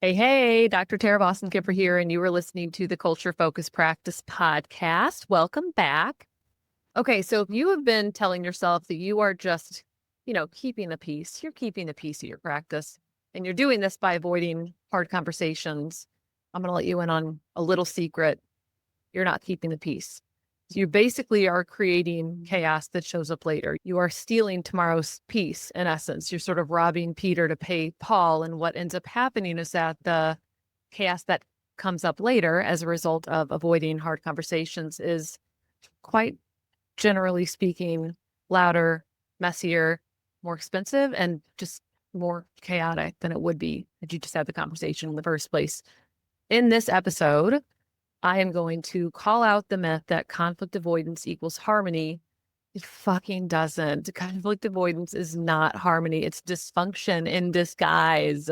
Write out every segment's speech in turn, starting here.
Hey, Dr. Tara Boston Kipper here, and you were listening to the Culture Focus Practice podcast. Welcome back. Okay, so if you have been telling yourself that you are just, keeping the peace, you're keeping the peace of your practice, and you're doing this by avoiding hard conversations, I'm going to let you in on a little secret. You're not keeping the peace. You basically are creating chaos that shows up later. You are stealing tomorrow's peace, in essence. You're sort of robbing Peter to pay Paul. And what ends up happening is that the chaos that comes up later as a result of avoiding hard conversations is quite generally speaking louder, messier, more expensive, and just more chaotic than it would be if you just had the conversation in the first place. In this episode, I am going to call out the myth that conflict avoidance equals harmony. It fucking doesn't. Conflict avoidance is not harmony. It's dysfunction in disguise.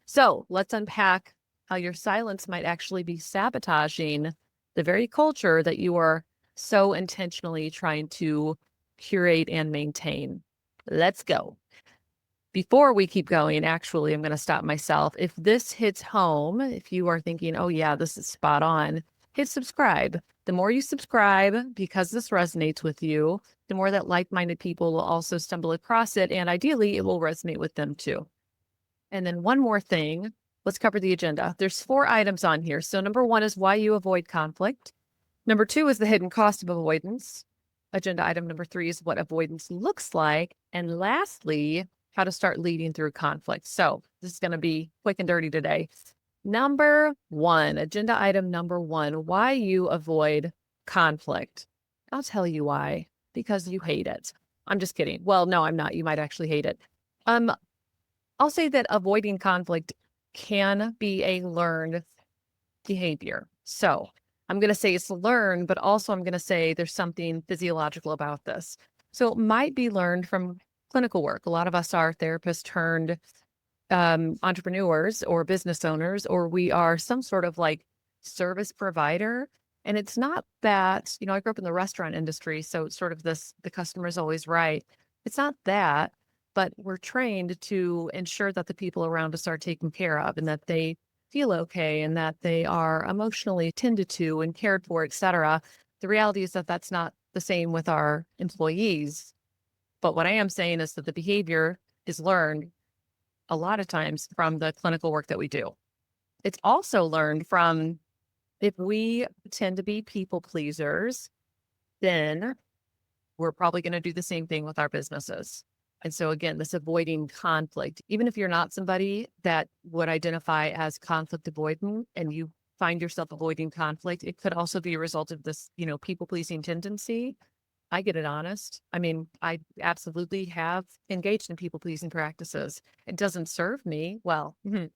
So let's unpack how your silence might actually be sabotaging the very culture that you are so intentionally trying to curate and maintain. Let's go. Before we keep going, actually, I'm going to stop myself. If this hits home, if you are thinking, oh, yeah, this is spot on, hit subscribe. The more you subscribe, because this resonates with you, the more that like-minded people will also stumble across it. And ideally, it will resonate with them too. And then one more thing, let's cover the agenda. There's 4 items on here. So number 1 is why you avoid conflict. Number 2 is the hidden cost of avoidance. Agenda item number 3 is what avoidance looks like. And lastly, how to start leading through conflict. So this is going to be quick and dirty today. Number 1, agenda item number 1, why you avoid conflict. I'll tell you why, because you hate it. I'm just kidding. Well, no, I'm not. You might actually hate it. I'll say that avoiding conflict can be a learned behavior. So I'm going to say it's learned, but also I'm going to say there's something physiological about this. So it might be learned from clinical work. A lot of us are therapists turned entrepreneurs or business owners, or we are some sort of like service provider. And it's not that, I grew up in the restaurant industry. So it's sort of this, the customer's always right. It's not that, but we're trained to ensure that the people around us are taken care of and that they feel okay and that they are emotionally tended to and cared for, et cetera. The reality is that that's not the same with our employees. But what I am saying is that the behavior is learned a lot of times from the clinical work that we do. It's also learned from if we tend to be people pleasers, then we're probably going to do the same thing with our businesses. And so again, this avoiding conflict, even if you're not somebody that would identify as conflict avoidant and you find yourself avoiding conflict, it could also be a result of this, people pleasing tendency. I get it honest. I mean, I absolutely have engaged in people pleasing practices. It doesn't serve me. Well,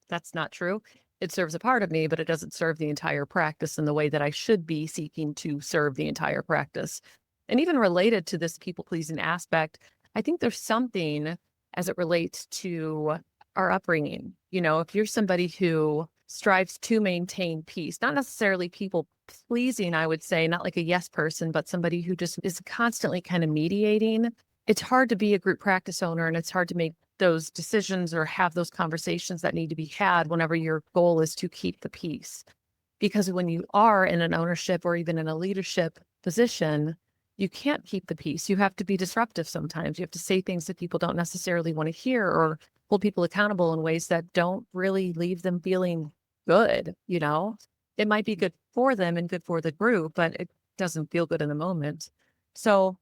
that's not true. It serves a part of me, but it doesn't serve the entire practice in the way that I should be seeking to serve the entire practice. And even related to this people pleasing aspect, I think there's something as it relates to our upbringing. If you're somebody who strives to maintain peace, not necessarily people pleasing, I would say, not like a yes person, but somebody who just is constantly kind of mediating. It's hard to be a group practice owner and it's hard to make those decisions or have those conversations that need to be had whenever your goal is to keep the peace. Because when you are in an ownership or even in a leadership position, you can't keep the peace. You have to be disruptive sometimes. You have to say things that people don't necessarily want to hear or hold people accountable in ways that don't really leave them feeling good. It might be good for them and good for the group, but it doesn't feel good in the moment. So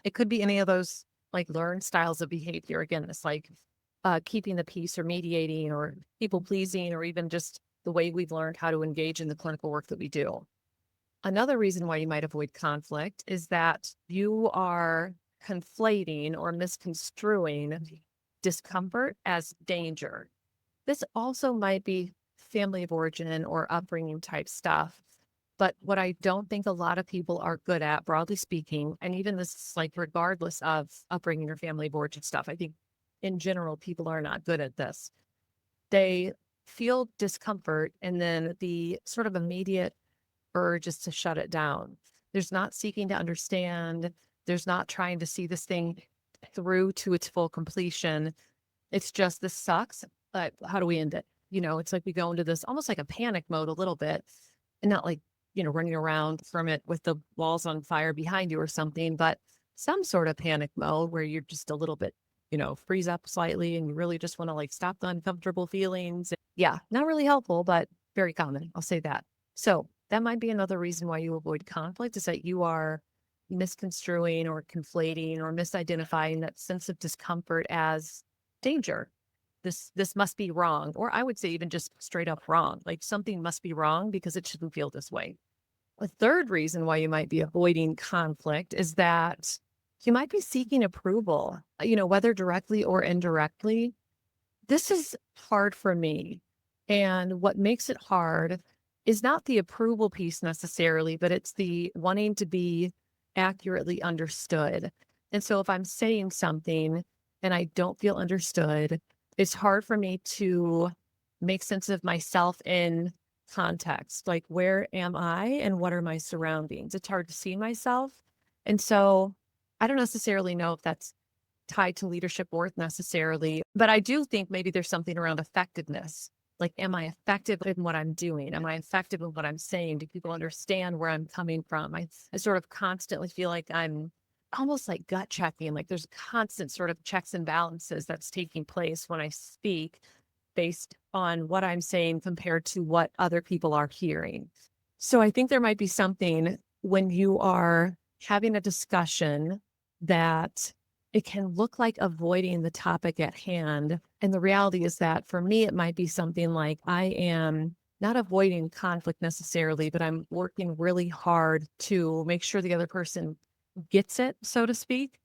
it could be any of those like learned styles of behavior. Again, it's like keeping the peace or mediating or people pleasing, or even just the way we've learned how to engage in the clinical work that we do. Another reason why you might avoid conflict is that you are conflating or misconstruing discomfort as danger. This also might be family of origin or upbringing type stuff. But what I don't think a lot of people are good at, broadly speaking, and even this is like regardless of upbringing or family of origin stuff, I think in general, people are not good at this. They feel discomfort and then the sort of immediate urge is to shut it down. There's not seeking to understand. There's not trying to see this thing through to its full completion. It's just, this sucks. But how do we end it? It's like we go into this almost like a panic mode a little bit, and not like, running around from it with the walls on fire behind you or something, but some sort of panic mode where you're just a little bit, freeze up slightly and you really just want to like stop the uncomfortable feelings. Yeah, not really helpful, but very common. I'll say that. So that might be another reason why you avoid conflict, is that you are misconstruing or conflating or misidentifying that sense of discomfort as danger. This must be wrong, or I would say even just straight up wrong. Like something must be wrong because it shouldn't feel this way. A third reason why you might be avoiding conflict is that you might be seeking approval, whether directly or indirectly. This is hard for me. And what makes it hard is not the approval piece necessarily, but it's the wanting to be accurately understood. And so if I'm saying something and I don't feel understood, it's hard for me to make sense of myself in context. Like, where am I and what are my surroundings? It's hard to see myself. And so I don't necessarily know if that's tied to leadership worth necessarily, but I do think maybe there's something around effectiveness. Like, am I effective in what I'm doing? Am I effective in what I'm saying? Do people understand where I'm coming from? I sort of constantly feel like I'm almost like gut checking, like there's constant sort of checks and balances that's taking place when I speak based on what I'm saying compared to what other people are hearing. So I think there might be something when you are having a discussion that it can look like avoiding the topic at hand. And the reality is that for me, it might be something like I am not avoiding conflict necessarily, but I'm working really hard to make sure the other person gets it, so to speak.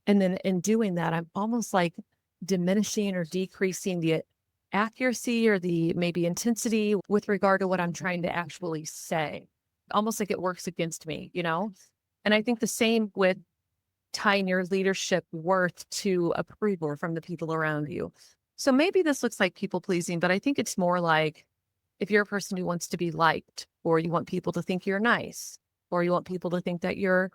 And then in doing that, I'm almost like diminishing or decreasing the accuracy or the maybe intensity with regard to what I'm trying to actually say. Almost like it works against me. And I think the same with tying your leadership worth to approval from the people around you. So maybe this looks like people pleasing, but I think it's more like if you're a person who wants to be liked, or you want people to think you're nice, or you want people to think that you're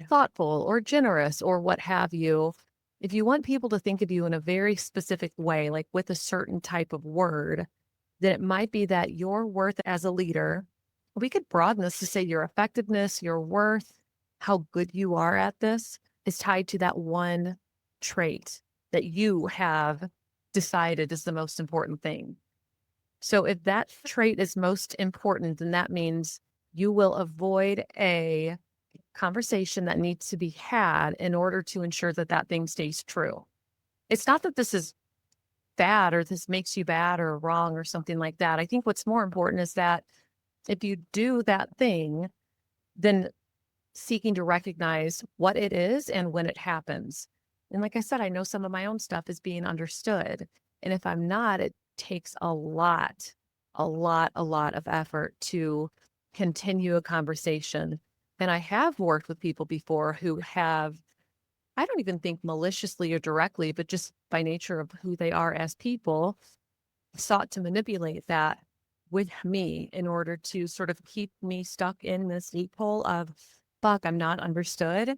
thoughtful or generous or what have you. If you want people to think of you in a very specific way, like with a certain type of word, then it might be that your worth as a leader, we could broaden this to say your effectiveness, your worth, how good you are at this is tied to that one trait that you have decided is the most important thing. So if that trait is most important, then that means you will avoid a conversation that needs to be had in order to ensure that that thing stays true. It's not that this is bad or this makes you bad or wrong or something like that. I think what's more important is that if you do that thing, then seeking to recognize what it is and when it happens. And like I said, I know some of my own stuff is being understood. And if I'm not, it takes a lot of effort to continue a conversation. And I have worked with people before who have, I don't even think maliciously or directly, but just by nature of who they are as people, sought to manipulate that with me in order to sort of keep me stuck in this loophole of, fuck, I'm not understood,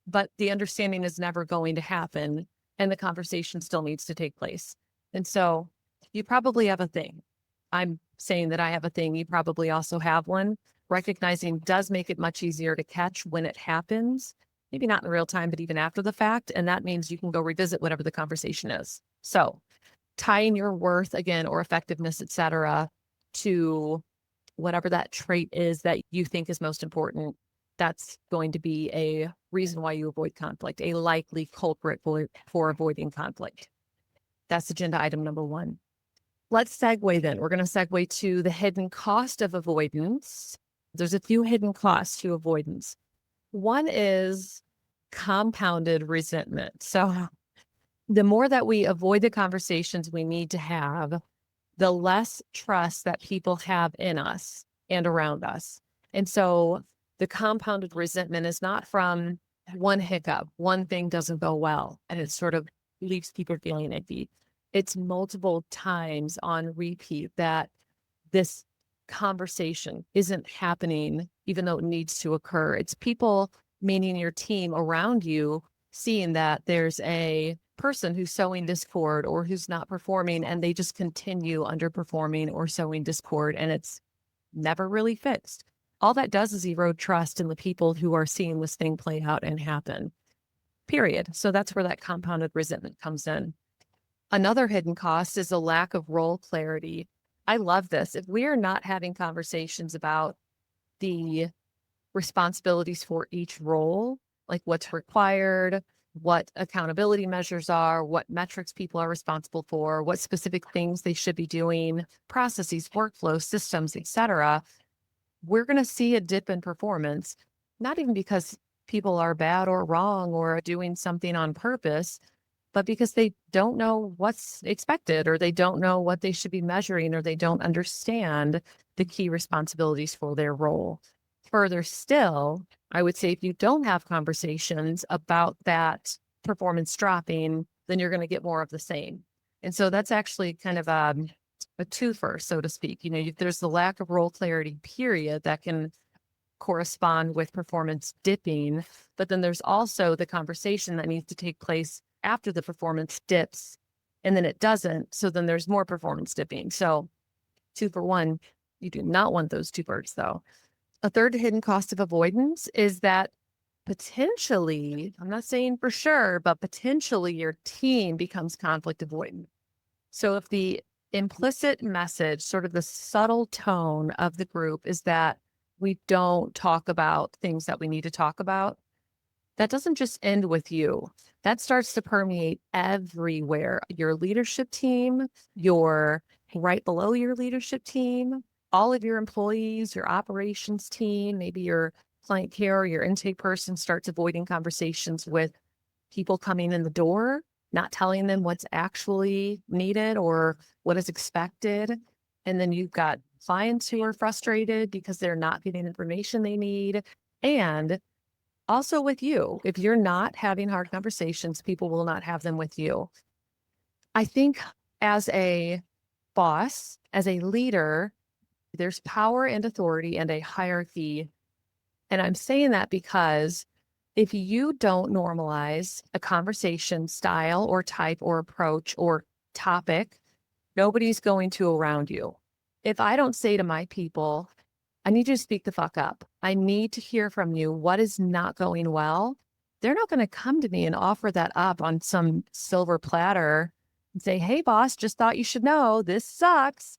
but the understanding is never going to happen and the conversation still needs to take place. And so you probably have a thing. I'm saying that I have a thing. You probably also have one. Recognizing does make it much easier to catch when it happens, maybe not in real time, but even after the fact. And that means you can go revisit whatever the conversation is. So tying your worth again, or effectiveness, et cetera, to whatever that trait is that you think is most important, that's going to be a reason why you avoid conflict, a likely culprit for avoiding conflict. That's agenda item number one. Let's segue then. We're going to segue to the hidden cost of avoidance. There's a few hidden costs to avoidance. One is compounded resentment. So the more that we avoid the conversations we need to have, the less trust that people have in us and around us. And so the compounded resentment is not from one hiccup, one thing doesn't go well, and it sort of leaves people feeling icky. It's multiple times on repeat that this conversation isn't happening, even though it needs to occur. It's people, meaning your team around you, seeing that there's a person who's sowing discord or who's not performing, and they just continue underperforming or sowing discord, and it's never really fixed. All that does is erode trust in the people who are seeing this thing play out and happen, period. So that's where that compounded resentment comes in. Another hidden cost is a lack of role clarity. I love this. If we are not having conversations about the responsibilities for each role, like what's required, what accountability measures are, what metrics people are responsible for, what specific things they should be doing, processes, workflows, systems, etc., we're going to see a dip in performance, not even because people are bad or wrong or doing something on purpose, but because they don't know what's expected, or they don't know what they should be measuring, or they don't understand the key responsibilities for their role. Further still, I would say if you don't have conversations about that performance dropping, then you're going to get more of the same. And so that's actually kind of a twofer, so to speak. There's the lack of role clarity, period, that can correspond with performance dipping, but then there's also the conversation that needs to take place after the performance dips, and then it doesn't. So then there's more performance dipping. So 2 for 1, you do not want those two birds though. A third hidden cost of avoidance is that potentially, I'm not saying for sure, but potentially your team becomes conflict avoidant. So if the implicit message, sort of the subtle tone of the group, is that we don't talk about things that we need to talk about, that doesn't just end with you. That starts to permeate everywhere. Your leadership team, your right below your leadership team, all of your employees, your operations team, maybe your client care or your intake person starts avoiding conversations with people coming in the door, not telling them what's actually needed or what is expected. And then you've got clients who are frustrated because they're not getting information they need. And also with you, if you're not having hard conversations, people will not have them with you. I think as a boss, as a leader, there's power and authority and a hierarchy. And I'm saying that because if you don't normalize a conversation style or type or approach or topic, nobody's going to around you. If I don't say to my people, I need you to speak the fuck up, I need to hear from you, what is not going well, they're not going to come to me and offer that up on some silver platter and say, hey, boss, just thought you should know this sucks.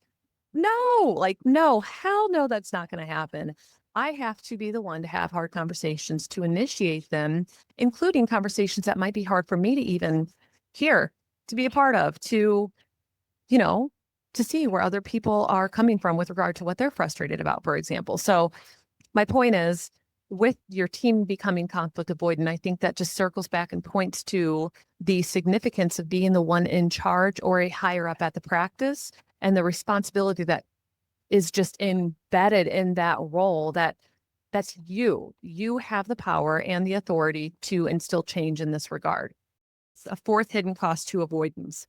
No, hell no, that's not going to happen. I have to be the one to have hard conversations, to initiate them, including conversations that might be hard for me to even hear, to be a part of, to see where other people are coming from with regard to what they're frustrated about, for example. So my point is, with your team becoming conflict avoidant, I think that just circles back and points to the significance of being the one in charge or a higher up at the practice, and the responsibility that is just embedded in that role, that's you. You have the power and the authority to instill change in this regard. A fourth hidden cost to avoidance.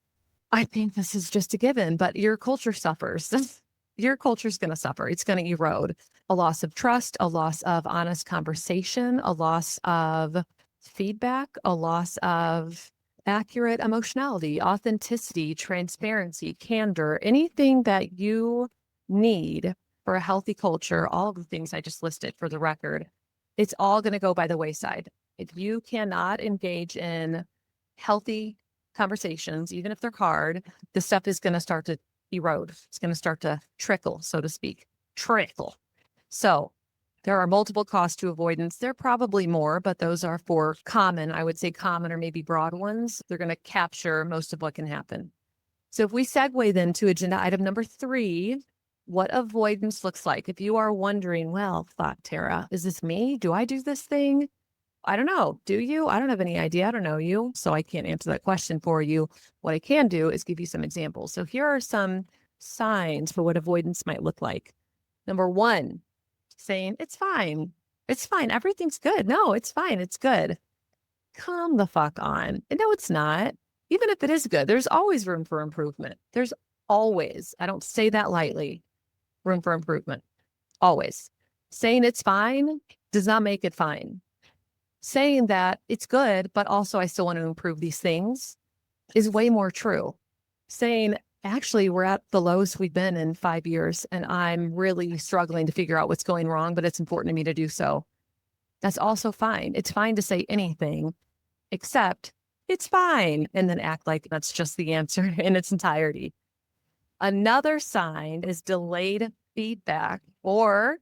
I think this is just a given, but your culture suffers. Your culture's going to suffer. It's going to erode. A loss of trust, a loss of honest conversation, a loss of feedback, a loss of accurate emotionality, authenticity, transparency, candor, anything that you need for a healthy culture, all of the things I just listed for the record, it's all going to go by the wayside. If you cannot engage in healthy conversations, even if they're hard, the stuff is going to start to erode. It's going to start to trickle, so to speak. Trickle. So there are multiple costs to avoidance. There are probably more, but those are for common, I would say common or maybe broad ones. They're going to capture most of what can happen. So if we segue then to agenda item number 3, what avoidance looks like. If you are wondering, well, thought Tara, is this me? Do I do this thing? I don't know. Do you? I don't have any idea. I don't know you, so I can't answer that question for you. What I can do is give you some examples. So here are some signs for what avoidance might look like. Number 1, saying, it's fine. It's fine. Everything's good. No, it's fine. It's good. Come the fuck on. And no, it's not. Even if it is good, there's always room for improvement. There's always, I don't say that lightly, room for improvement. Always. Saying it's fine does not make it fine. Saying that it's good, but also I still want to improve these things, is way more true. Saying, actually, we're at the lowest we've been in 5 years, and I'm really struggling to figure out what's going wrong, but it's important to me to do so. That's also fine. It's fine to say anything, except it's fine, and then act like that's just the answer in its entirety. Another sign is delayed feedback or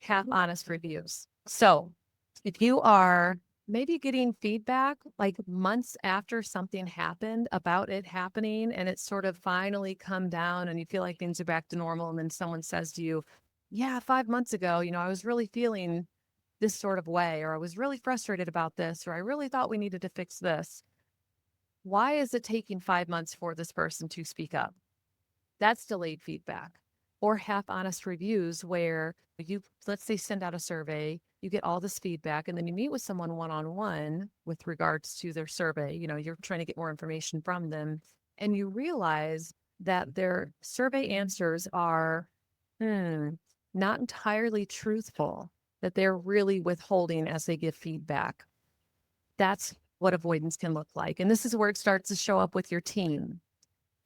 half honest reviews. So if you are maybe getting feedback like months after something happened about it happening, and it's sort of finally come down and you feel like things are back to normal, and then someone says to you, yeah, 5 months ago, I was really feeling this sort of way, or I was really frustrated about this, or I really thought we needed to fix this. Why is it taking 5 months for this person to speak up? That's delayed feedback. Or half honest reviews where you, let's say, send out a survey, you get all this feedback, and then you meet with someone one-on-one with regards to their survey. You're trying to get more information from them, and you realize that their survey answers are not entirely truthful, that they're really withholding as they give feedback. That's what avoidance can look like. And this is where it starts to show up with your team.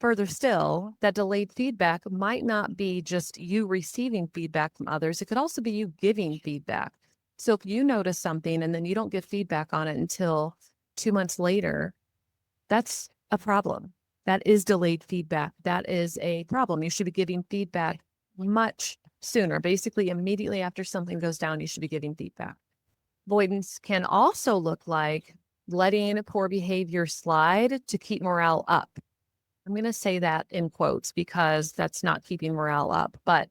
Further still, that delayed feedback might not be just you receiving feedback from others. It could also be you giving feedback. So if you notice something and then you don't give feedback on it until 2 months later, that's a problem. That is delayed feedback. That is a problem. You should be giving feedback much sooner. Basically, immediately after something goes down, you should be giving feedback. Avoidance can also look like letting poor behavior slide to keep morale up. I'm going to say that in quotes because that's not keeping morale up. But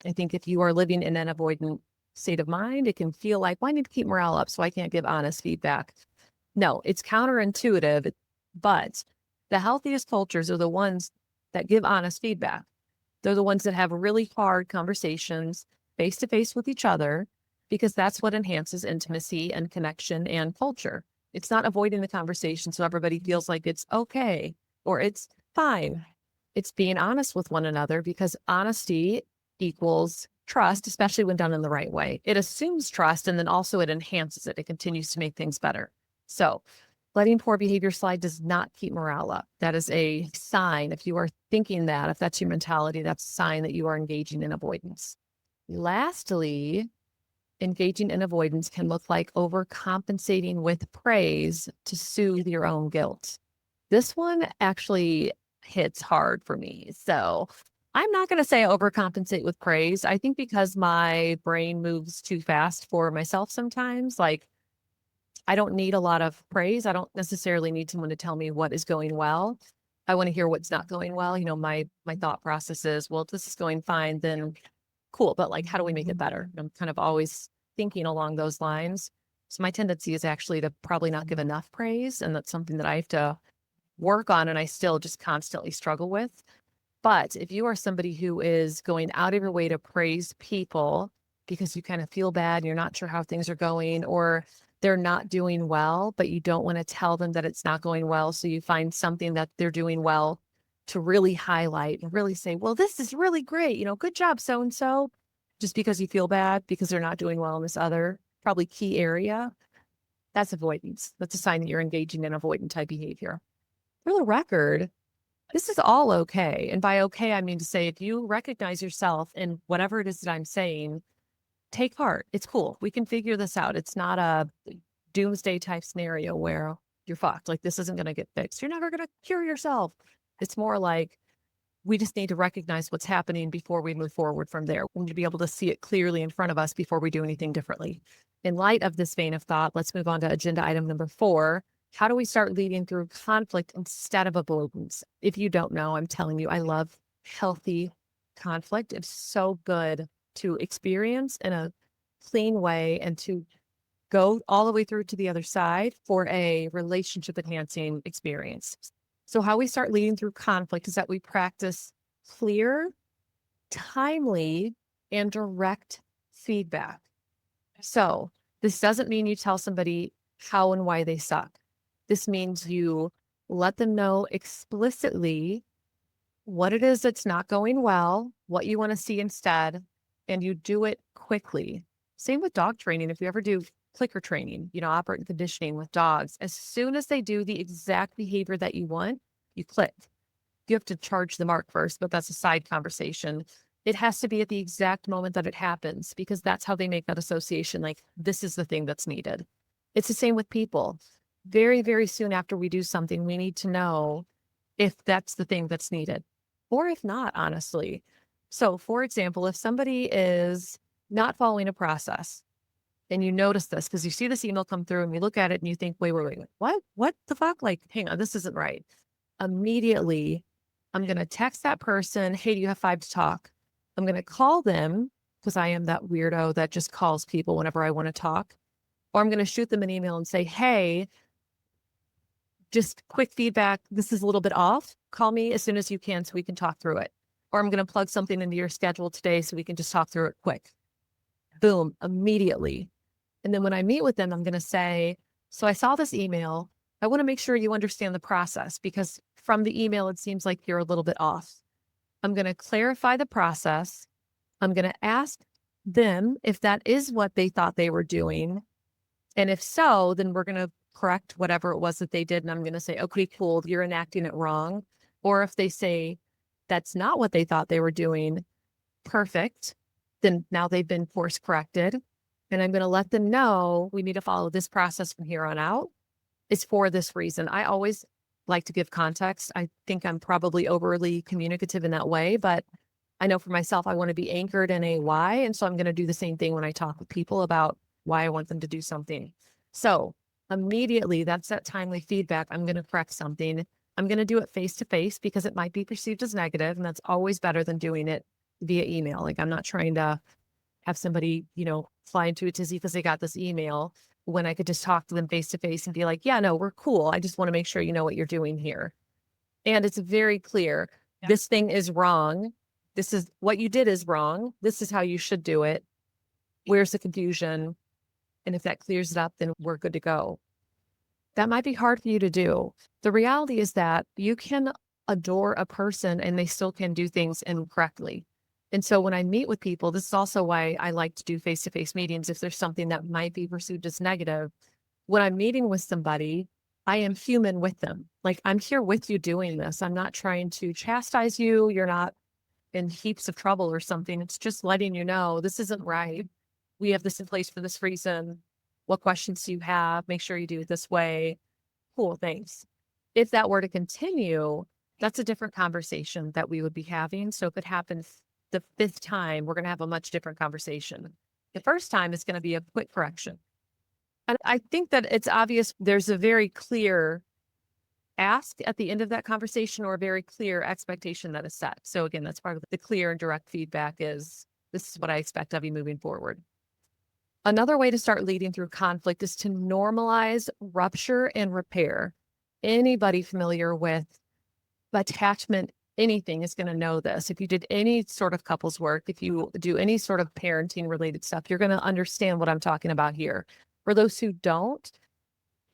I think if you are living in an avoidant state of mind, it can feel like, well, I need to keep morale up, so I can't give honest feedback. No, it's counterintuitive, but the healthiest cultures are the ones that give honest feedback. They're the ones that have really hard conversations face to face with each other, because that's what enhances intimacy and connection and culture. It's not avoiding the conversation so everybody feels like it's okay or it's fine. It's being honest with one another, because honesty equals trust, especially when done in the right way. It assumes trust, and then also it enhances it. It continues to make things better. So letting poor behavior slide does not keep morale up. That is a sign. If you are thinking that, if that's your mentality, that's a sign that you are engaging in avoidance. Lastly, engaging in avoidance can look like overcompensating with praise to soothe your own guilt. This one actually hits hard for me. So I'm not going to say overcompensate with praise. I think because my brain moves too fast for myself sometimes, like I don't need a lot of praise. I don't necessarily need someone to tell me what is going well. I want to hear what's not going well. My thought process is, well, if this is going fine, then cool. But like, how do we make it better? I'm kind of always thinking along those lines. So my tendency is actually to probably not give enough praise. And that's something that I have to work on, and I still just constantly struggle with. But if you are somebody who is going out of your way to praise people because you kind of feel bad and you're not sure how things are going, or they're not doing well, but you don't want to tell them that it's not going well, so you find something that they're doing well to really highlight and really say, well, this is really great. Good job, so-and-so, just because you feel bad because they're not doing well in this other probably key area. That's avoidance. That's a sign that you're engaging in avoidant type behavior. For the record, this is all okay. And by okay, I mean to say, if you recognize yourself in whatever it is that I'm saying, take heart. It's cool. We can figure this out. It's not a doomsday type scenario where you're fucked. Like, this isn't going to get fixed. You're never going to cure yourself. It's more like we just need to recognize what's happening before we move forward from there. We need to be able to see it clearly in front of us before we do anything differently. In light of this vein of thought, let's move on to agenda item number 4. How do we start leading through conflict instead of avoidance? If you don't know, I'm telling you, I love healthy conflict. It's so good to experience in a clean way and to go all the way through to the other side for a relationship enhancing experience. So how we start leading through conflict is that we practice clear, timely, and direct feedback. So this doesn't mean you tell somebody how and why they suck. This means you let them know explicitly what it is that's not going well, what you want to see instead, and you do it quickly. Same with dog training. If you ever do clicker training, operant conditioning with dogs. As soon as they do the exact behavior that you want, you click. You have to charge the mark first, but that's a side conversation. It has to be at the exact moment that it happens because that's how they make that association. Like, this is the thing that's needed. It's the same with people. Very, very soon after we do something, we need to know if that's the thing that's needed or if not, honestly. So, for example, if somebody is not following a process and you notice this because you see this email come through and you look at it and you think, wait, what? What the fuck? Like, hang on, this isn't right. Immediately, I'm going to text that person, hey, do you have 5 to talk? I'm going to call them because I am that weirdo that just calls people whenever I want to talk. Or I'm going to shoot them an email and say, hey, just quick feedback. This is a little bit off. Call me as soon as you can so we can talk through it. Or I'm going to plug something into your schedule today so we can just talk through it quick. Boom, immediately. And then when I meet with them, I'm going to say, so I saw this email. I want to make sure you understand the process because from the email, it seems like you're a little bit off. I'm going to clarify the process. I'm going to ask them if that is what they thought they were doing. And if so, then we're going to correct whatever it was that they did. And I'm going to say, okay, cool, you're enacting it wrong. Or if they say that's not what they thought they were doing, perfect. Then now they've been course corrected. And I'm going to let them know we need to follow this process from here on out. It's for this reason. I always like to give context. I think I'm probably overly communicative in that way, but I know for myself, I want to be anchored in a why. And so I'm going to do the same thing when I talk with people about why I want them to do something. So immediately, that's that timely feedback. I'm going to correct something. I'm going to do it face to face because it might be perceived as negative, and that's always better than doing it via email. Like, I'm not trying to have somebody, fly into a tizzy because they got this email when I could just talk to them face to face and be like, yeah, no, we're cool. I just want to make sure you know what you're doing here. And it's very clear. Yeah. This thing is wrong. This is what you did is wrong. This is how you should do it. Where's the confusion? And if that clears it up, then we're good to go. That might be hard for you to do. The reality is that you can adore a person and they still can do things incorrectly. And so when I meet with people, this is also why I like to do face-to-face meetings. If there's something that might be perceived as negative, when I'm meeting with somebody, I am human with them. Like, I'm here with you doing this. I'm not trying to chastise you. You're not in heaps of trouble or something. It's just letting you know this isn't right. We have this in place for this reason. What questions do you have? Make sure you do it this way. Cool, thanks. If that were to continue, that's a different conversation that we would be having. So if it happens the 5th time, we're going to have a much different conversation. The first time is going to be a quick correction. And I think that it's obvious there's a very clear ask at the end of that conversation or a very clear expectation that is set. So again, that's part of the clear and direct feedback is this is what I expect of you moving forward. Another way to start leading through conflict is to normalize rupture and repair. Anybody familiar with attachment, anything is going to know this. If you did any sort of couples work, if you do any sort of parenting related stuff, you're going to understand what I'm talking about here. For those who don't,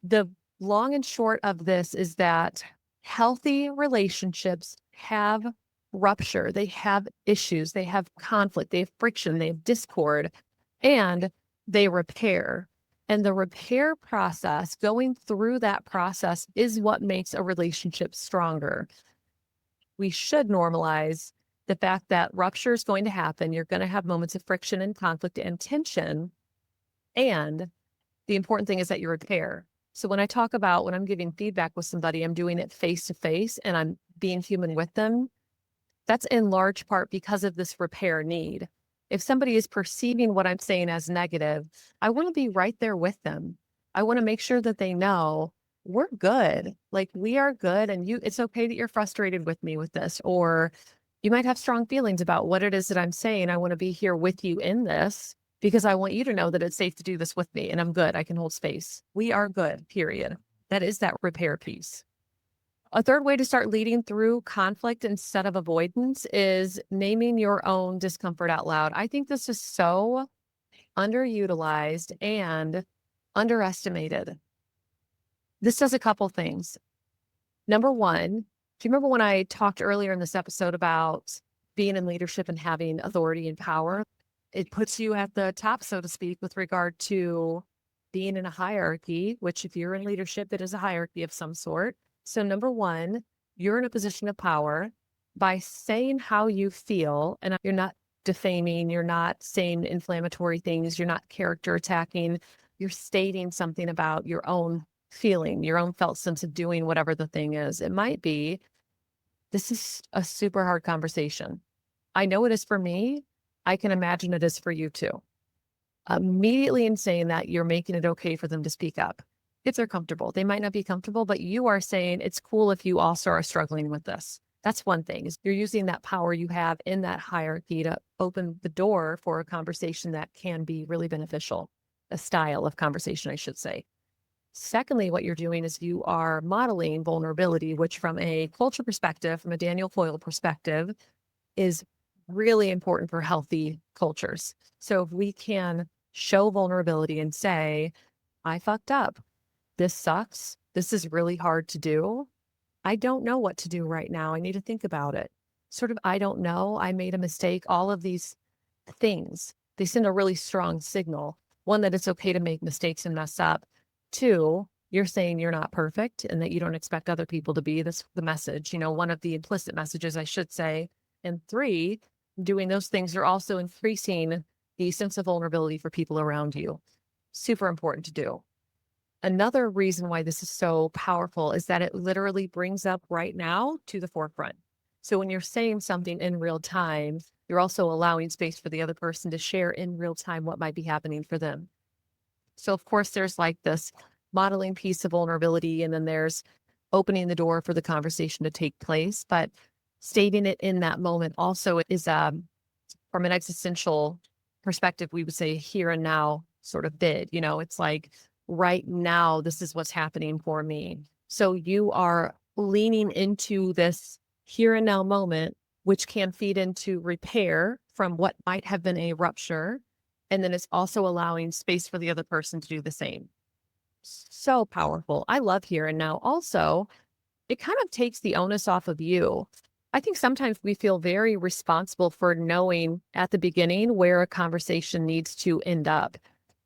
the long and short of this is that healthy relationships have rupture, they have issues, they have conflict, they have friction, they have discord, and they repair. And the repair process, going through that process is what makes a relationship stronger. We should normalize the fact that rupture is going to happen. You're going to have moments of friction and conflict and tension. And the important thing is that you repair. So when I talk about when I'm giving feedback with somebody, I'm doing it face to face and I'm being human with them. That's in large part because of this repair need. If somebody is perceiving what I'm saying as negative, I want to be right there with them. I want to make sure that they know we're good. Like, we are good. And it's okay that you're frustrated with me with this, or you might have strong feelings about what it is that I'm saying. I want to be here with you in this because I want you to know that it's safe to do this with me and I'm good. I can hold space. We are good, period. That is that repair piece. A third way to start leading through conflict instead of avoidance is naming your own discomfort out loud. I think this is so underutilized and underestimated. This does a couple things. Number one, do you remember when I talked earlier in this episode about being in leadership and having authority and power? It puts you at the top, so to speak, with regard to being in a hierarchy, which if you're in leadership, it is a hierarchy of some sort. So number one, you're in a position of power by saying how you feel, and you're not defaming, you're not saying inflammatory things, you're not character attacking, you're stating something about your own feeling, your own felt sense of doing whatever the thing is. It might be, this is a super hard conversation. I know it is for me. I can imagine it is for you too. Immediately in saying that, you're making it okay for them to speak up if they're comfortable. They might not be comfortable, but you are saying it's cool if you also are struggling with this. That's one thing, is you're using that power you have in that hierarchy to open the door for a conversation that can be really beneficial, a style of conversation, I should say. Secondly, what you're doing is you are modeling vulnerability, which from a culture perspective, from a Daniel Coyle perspective, is really important for healthy cultures. So if we can show vulnerability and say, I fucked up. This sucks. This is really hard to do. I don't know what to do right now. I need to think about it. Sort of, I don't know. I made a mistake. All of these things, they send a really strong signal. One, that it's okay to make mistakes and mess up. Two, you're saying you're not perfect and that you don't expect other people to be. This the message, one of the implicit messages, I should say. And three, doing those things are also increasing the sense of vulnerability for people around you. Super important to do. Another reason why this is so powerful is that it literally brings up right now to the forefront. So when you're saying something in real time, you're also allowing space for the other person to share in real time what might be happening for them. So of course, there's like this modeling piece of vulnerability, and then there's opening the door for the conversation to take place. But stating it in that moment also is, from an existential perspective, we would say here and now sort of bid. It's like, right now, this is what's happening for me. So you are leaning into this here and now moment, which can feed into repair from what might have been a rupture. And then it's also allowing space for the other person to do the same. So powerful. I love here and now. Also, it kind of takes the onus off of you. I think sometimes we feel very responsible for knowing at the beginning where a conversation needs to end up.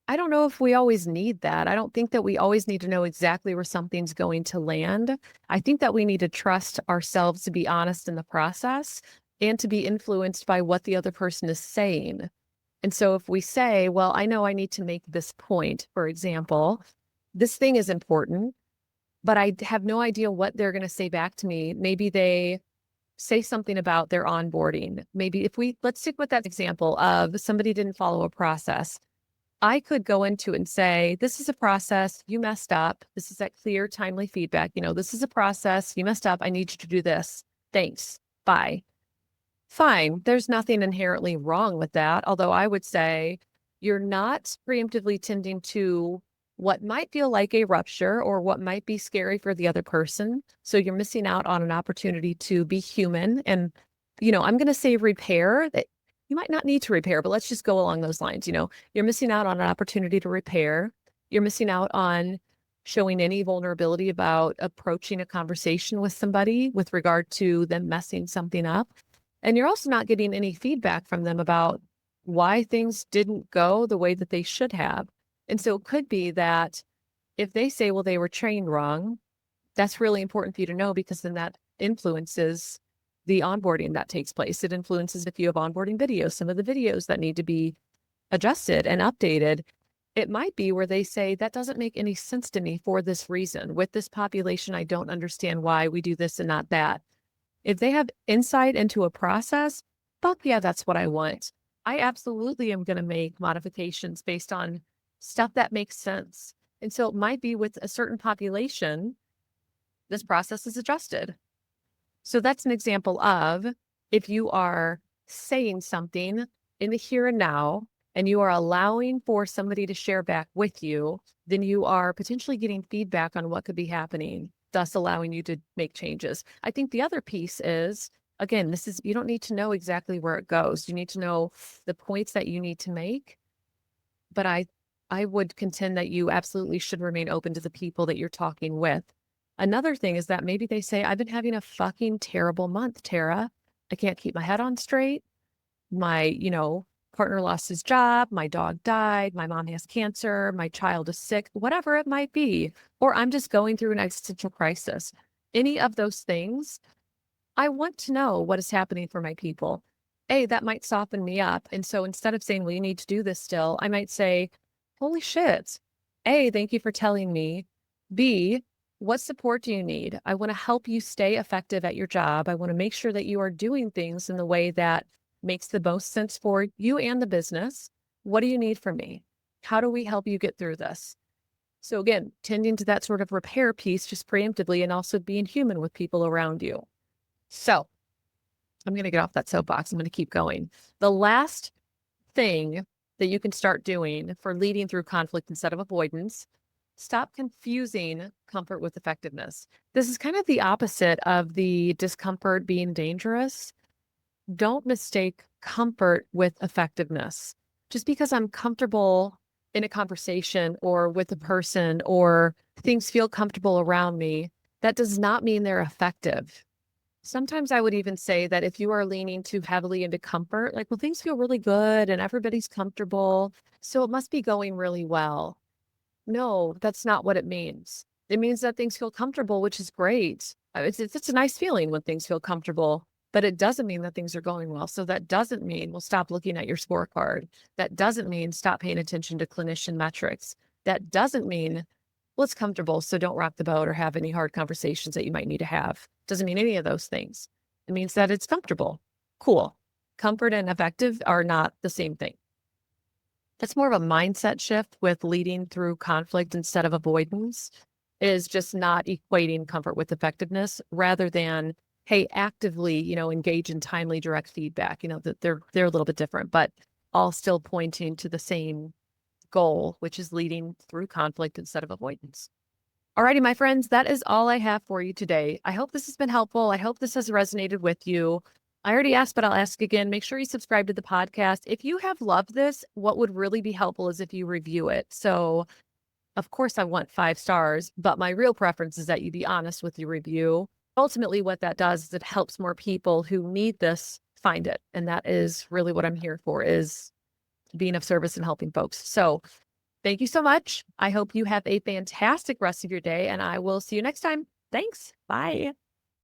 I don't know if we always need that. I don't think that we always need to know exactly where something's going to land. I think that we need to trust ourselves to be honest in the process and to be influenced by what the other person is saying. And so if we say, well, I know I need to make this point, for example, this thing is important, but I have no idea what they're going to say back to me. Maybe they say something about their onboarding. Maybe let's stick with that example of somebody didn't follow a process. I could go into it and say, this is a process, you messed up. This is that clear, timely feedback. This is a process, you messed up. I need you to do this. Thanks. Bye. Fine. There's nothing inherently wrong with that. Although I would say you're not preemptively tending to what might feel like a rupture or what might be scary for the other person. So you're missing out on an opportunity to be human. And, I'm going to say repair. That you might not need to repair, but let's just go along those lines. You're missing out on an opportunity to repair. You're missing out on showing any vulnerability about approaching a conversation with somebody with regard to them messing something up. And you're also not getting any feedback from them about why things didn't go the way that they should have. And so it could be that if they say, well, they were trained wrong, that's really important for you to know, because then that influences the onboarding that takes place. It influences if you have onboarding videos, some of the videos that need to be adjusted and updated. It might be where they say, that doesn't make any sense to me for this reason. With this population, I don't understand why we do this and not that. If they have insight into a process, fuck yeah, that's what I want. I absolutely am going to make modifications based on stuff that makes sense. And so it might be with a certain population, this process is adjusted. So that's an example of, if you are saying something in the here and now, and you are allowing for somebody to share back with you, then you are potentially getting feedback on what could be happening, thus allowing you to make changes. I think the other piece is, again, you don't need to know exactly where it goes. You need to know the points that you need to make. But I would contend that you absolutely should remain open to the people that you're talking with. Another thing is that maybe they say, I've been having a fucking terrible month, Tara. I can't keep my head on straight. My, partner lost his job, my dog died, my mom has cancer, my child is sick, whatever it might be, or I'm just going through an existential crisis. Any of those things, I want to know what is happening for my people. A, that might soften me up. And so instead of saying, well, you need to do this still, I might say, holy shit. A, thank you for telling me. B, what support do you need? I want to help you stay effective at your job. I want to make sure that you are doing things in the way that makes the most sense for you and the business. What do you need from me? How do we help you get through this? So again, tending to that sort of repair piece just preemptively and also being human with people around you. So I'm going to get off that soapbox. I'm going to keep going. The last thing that you can start doing for leading through conflict instead of avoidance, stop confusing comfort with effectiveness. This is kind of the opposite of the discomfort being dangerous. Don't mistake comfort with effectiveness. Just because I'm comfortable in a conversation or with a person or things feel comfortable around me, that does not mean they're effective. Sometimes I would even say that if you are leaning too heavily into comfort, like, well, things feel really good and everybody's comfortable, so it must be going really well. No, that's not what it means. It means that things feel comfortable, which is great. It's a nice feeling when things feel comfortable, but it doesn't mean that things are going well. So that doesn't mean, well, stop looking at your scorecard. That doesn't mean stop paying attention to clinician metrics. That doesn't mean, well, it's comfortable, so don't rock the boat or have any hard conversations that you might need to have. Doesn't mean any of those things. It means that it's comfortable. Cool. Comfort and effective are not the same thing. That's more of a mindset shift with leading through conflict instead of avoidance, is just not equating comfort with effectiveness rather than, hey, actively, engage in timely direct feedback, that they're a little bit different, but all still pointing to the same goal, which is leading through conflict instead of avoidance. Alrighty, my friends, that is all I have for you today. I hope this has been helpful. I hope this has resonated with you. I already asked, but I'll ask again. Make sure you subscribe to the podcast. If you have loved this, what would really be helpful is if you review it. So, of course, I want 5 stars, but my real preference is that you be honest with your review. Ultimately, what that does is it helps more people who need this find it. And that is really what I'm here for, is being of service and helping folks. So thank you so much. I hope you have a fantastic rest of your day, and I will see you next time. Thanks. Bye.